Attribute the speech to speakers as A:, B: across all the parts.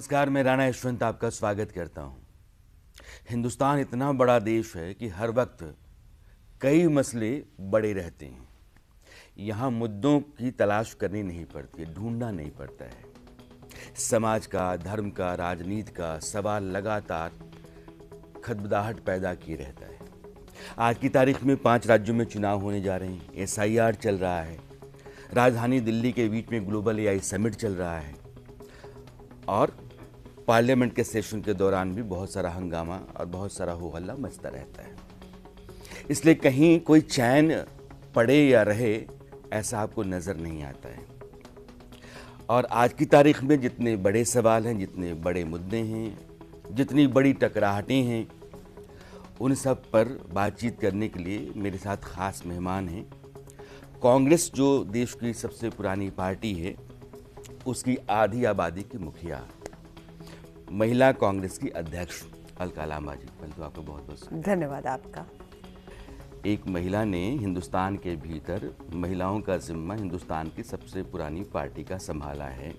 A: नमस्कार, मैं राणा यशवंत आपका स्वागत करता हूं। हिंदुस्तान इतना बड़ा देश है कि हर वक्त कई मसले बड़े रहते हैं। यहाँ मुद्दों की तलाश करनी नहीं पड़ती, ढूंढना नहीं पड़ता है। समाज का, धर्म का, राजनीति का सवाल लगातार खदबदाहट पैदा किए रहता है। आज की तारीख में 5 राज्यों में चुनाव होने जा रहे हैं। SIR चल रहा है। राजधानी दिल्ली के बीच में ग्लोबल AI समिट चल रहा है और पार्लियामेंट के सेशन के दौरान भी बहुत सारा हंगामा और बहुत सारा हो हल्ला मचता रहता है। इसलिए कहीं कोई चैन पड़े या रहे ऐसा आपको नज़र नहीं आता है। और आज की तारीख में जितने बड़े सवाल हैं, जितने बड़े मुद्दे हैं, जितनी बड़ी टकराहटें हैं, उन सब पर बातचीत करने के लिए मेरे साथ ख़ास मेहमान हैं। कांग्रेस जो देश की सबसे पुरानी पार्टी है, उसकी आधी आबादी की मुखिया, महिला कांग्रेस की अध्यक्ष अलका लांबा जी, पहले तो आपको बहुत बहुत
B: धन्यवाद आपका।
A: एक महिला ने हिंदुस्तान के भीतर महिलाओं का जिम्मा हिंदुस्तान की सबसे पुरानी पार्टी का संभाला है।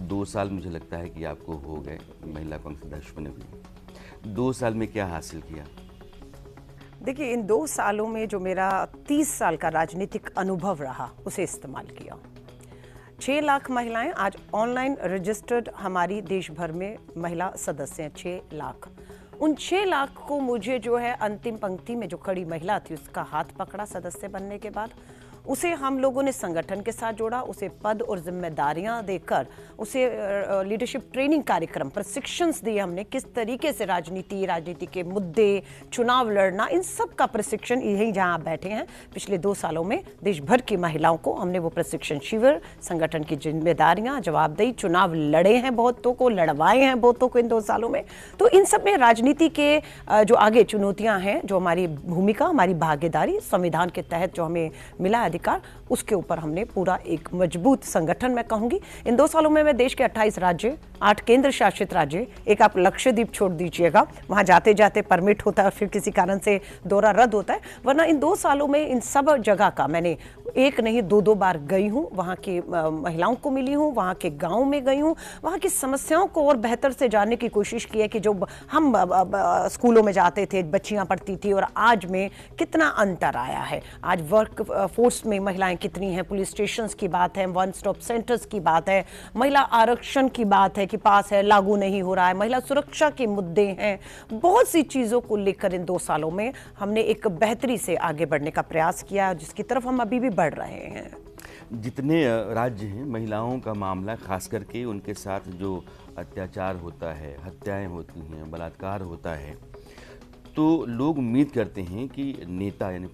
A: 2 साल मुझे लगता है कि आपको हो गए महिला कांग्रेस अध्यक्ष बने हुए। 2 साल में क्या हासिल किया?
B: देखिए, इन 2 सालों में जो मेरा 30 साल का राजनीतिक अनुभव रहा, उसे इस्तेमाल किया। 6 लाख महिलाएं आज ऑनलाइन रजिस्टर्ड हमारी देश भर में महिला सदस्य हैं। 6 लाख। उन 6 लाख को मुझे जो है अंतिम पंक्ति में जो खड़ी महिला थी उसका हाथ पकड़ा सदस्य बनने के बाद। उसे हम लोगों ने संगठन के साथ जोड़ा, उसे पद और जिम्मेदारियां देकर उसे लीडरशिप ट्रेनिंग कार्यक्रम, प्रशिक्षण दिए हमने, किस तरीके से राजनीति के मुद्दे, चुनाव लड़ना, इन सब का प्रशिक्षण यहीं जहां आप बैठे हैं पिछले 2 सालों में देश भर की महिलाओं को हमने वो प्रशिक्षण शिविर, संगठन की जिम्मेदारियां, जवाबदेही, चुनाव लड़े हैं बहुतों को, लड़वाए हैं बहुतों को इन 2 सालों में। तो इन सब में राजनीति के जो आगे चुनौतियां हैं, जो हमारी भूमिका, हमारी भागीदारी, संविधान के तहत जो हमें मिला अधिकार, उसके ऊपर हमने पूरा एक मजबूत संगठन, मैं कहूंगी। इन 2 सालों में मैं देश के 28 राज्य, 8 केंद्र शासित राज्य, एक आप लक्षद्वीप छोड़ दीजिएगा, वहां जाते जाते परमिट होता है और फिर किसी कारण से दौरा रद्द होता है, वरना इन 2 सालों में इन सब जगह का मैंने एक नहीं 2 बार गई हूँ। वहाँ की महिलाओं को मिली हूँ, वहाँ के गाँव में गई हूँ, वहाँ की समस्याओं को और बेहतर से जानने की कोशिश की है कि जो हम स्कूलों में जाते थे, बच्चियाँ पढ़ती थी और आज में कितना अंतर आया है। आज वर्क फोर्स में महिलाएं कितनी हैं, पुलिस स्टेशंस की बात है, 1 स्टॉप सेंटर्स की बात है, महिला आरक्षण की बात है कि पास है, लागू नहीं हो रहा है, महिला सुरक्षा के मुद्दे हैं। बहुत सी चीज़ों को लेकर इन 2 सालों में हमने एक बेहतरी से आगे बढ़ने का प्रयास किया, जिसकी तरफ हम अभी भी बढ़ रहे हैं।
A: जितने राज्य हैं, महिलाओं का मामला खास करके उनके साथ जो अत्याचार होता है, हत्याएं होती हैं, बलात्कार होता है, तो लोग उम्मीद करते हैं कि नेता यानी